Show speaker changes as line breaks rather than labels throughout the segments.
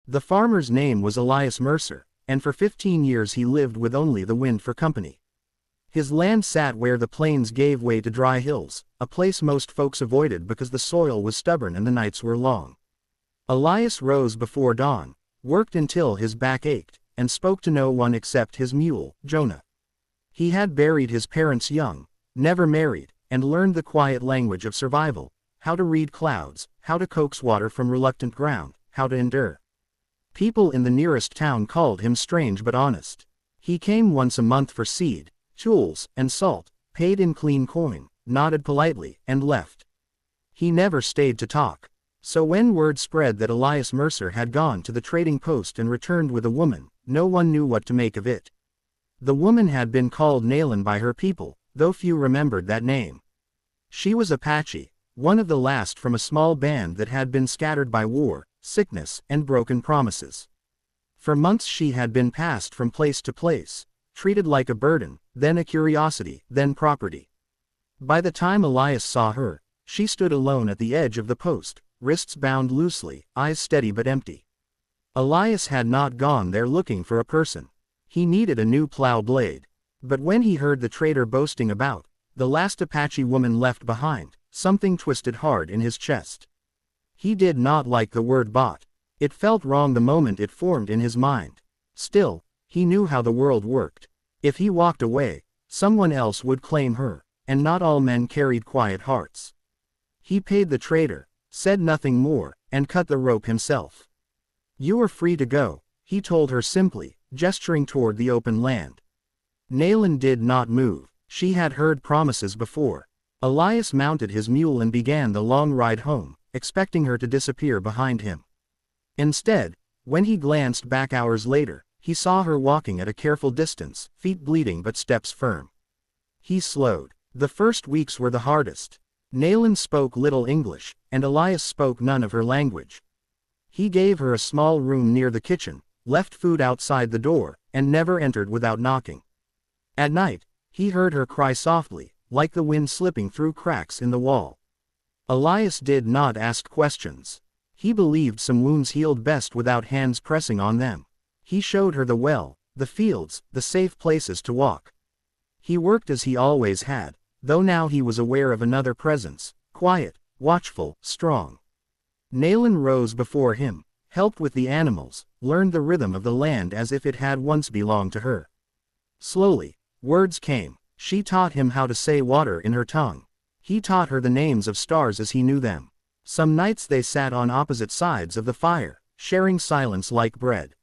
The farmer's name was Elias Mercer, and for 15 years he lived with only the wind for company. His land sat where the plains gave way to dry hills, a place most folks avoided because the soil was stubborn and the nights were long. Elias rose before dawn, worked until his back ached, and spoke to no one except his mule, Jonah. He had buried his parents young, never married, and learned the quiet language of survival, how to read clouds, how to coax water from reluctant ground, how to endure. People in the nearest town called him strange but honest. He came once a month for seed, tools, and salt, paid in clean coin, nodded politely, and left. He never stayed to talk. So when word spread that Elias Mercer had gone to the trading post and returned with a woman, no one knew what to make of it. The woman had been called Nayland by her people, though few remembered that name. She was Apache, one of the last from a small band that had been scattered by war, sickness, and broken promises. For months she had been passed from place to place, treated like a burden, then a curiosity, then property. By the time Elias saw her, she stood alone at the edge of the post, wrists bound loosely, eyes steady but empty. Elias had not gone there looking for a person. He needed a new plow blade. But when he heard the trader boasting about the last Apache woman left behind, something twisted hard in his chest. He did not like the word bought. It felt wrong the moment it formed in his mind. Still, he knew how the world worked. If he walked away, someone else would claim her, and not all men carried quiet hearts. He paid the trader, said nothing more, and cut the rope himself. "You are free to go," he told her simply, gesturing toward the open land. Nayland did not move. She had heard promises before. Elias mounted his mule and began the long ride home, expecting her to disappear behind him. Instead, when he glanced back hours later, he saw her walking at a careful distance, feet bleeding but steps firm. He slowed. The first weeks were the hardest. Nayland spoke little English, and Elias spoke none of her language. He gave her a small room near the kitchen, left food outside the door, and never entered without knocking. At night, he heard her cry softly, like the wind slipping through cracks in the wall. Elias did not ask questions. He believed some wounds healed best without hands pressing on them. He showed her the well, the fields, the safe places to walk. He worked as he always had, though now he was aware of another presence, quiet, watchful, strong. Nayland rose before him, helped with the animals, learned the rhythm of the land as if it had once belonged to her. Slowly, words came. She taught him how to say water in her tongue. He taught her the names of stars as he knew them. Some nights they sat on opposite sides of the fire, sharing silence like bread.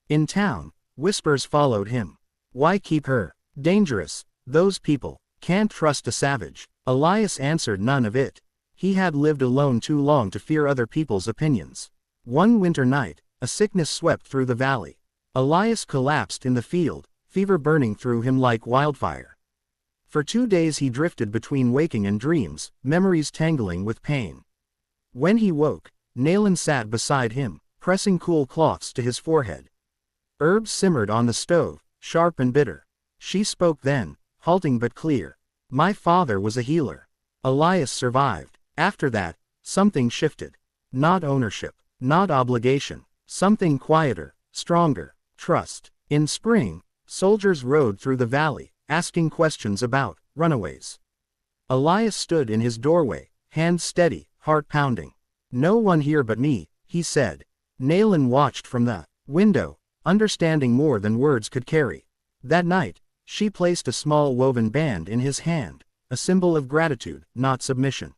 In town, whispers followed him. "Why keep her? Dangerous. Those people. Can't trust a savage." Elias answered none of it. He had lived alone too long to fear other people's opinions. One winter night, a sickness swept through the valley. Elias collapsed in the field, fever burning through him like wildfire. For 2 days he drifted between waking and dreams, memories tangling with pain. When he woke, Nayland sat beside him, pressing cool cloths to his forehead. Herbs simmered on the stove, sharp and bitter. She spoke then, halting but clear. "My father was a healer. Elias survived. After that, something shifted. Not ownership, not obligation, something quieter, stronger, trust." In spring, soldiers rode through the valley, asking questions about runaways. Elias stood in his doorway, hands steady, heart pounding. "No one here but me," he said. Nayland watched from the window, understanding more than words could carry. That night, she placed a small woven band in his hand, a symbol of gratitude, not submission.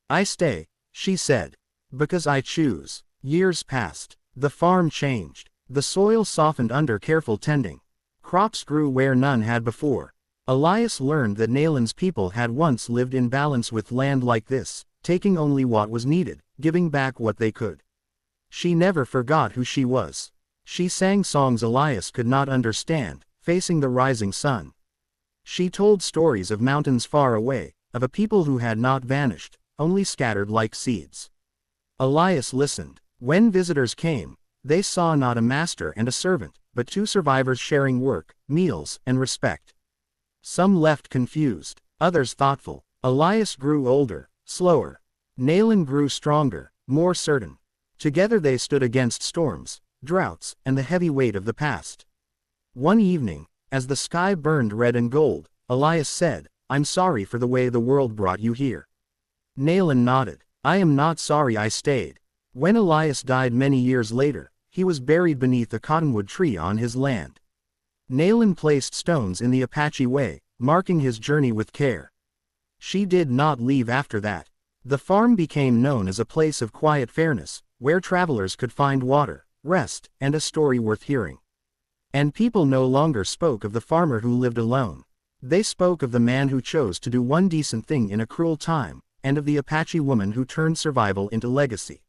"I stay," she said, "because I choose." Years passed. The farm changed. The soil softened under careful tending. Crops grew where none had before. Elias learned that Nayland's people had once lived in balance with land like this, taking only what was needed, giving back what they could. She never forgot who she was. She sang songs Elias could not understand, facing the rising sun. She told stories of mountains far away, of a people who had not vanished, only scattered like seeds. Elias listened. When visitors came, they saw not a master and a servant, but 2 survivors sharing work, meals, and respect. Some left confused, others thoughtful. Elias grew older, slower. Nayland grew stronger, more certain. Together they stood against storms, droughts, and the heavy weight of the past. One evening, as the sky burned red and gold, Elias said, "I'm sorry for the way the world brought you here." Nayland nodded. "I am not sorry I stayed." When Elias died many years later, he was buried beneath a cottonwood tree on his land. Nayland placed stones in the Apache way, marking his journey with care. She did not leave after that. The farm became known as a place of quiet fairness, where travelers could find water, rest, and a story worth hearing. And people no longer spoke of the farmer who lived alone. They spoke of the man who chose to do one decent thing in a cruel time, and of the Apache woman who turned survival into legacy.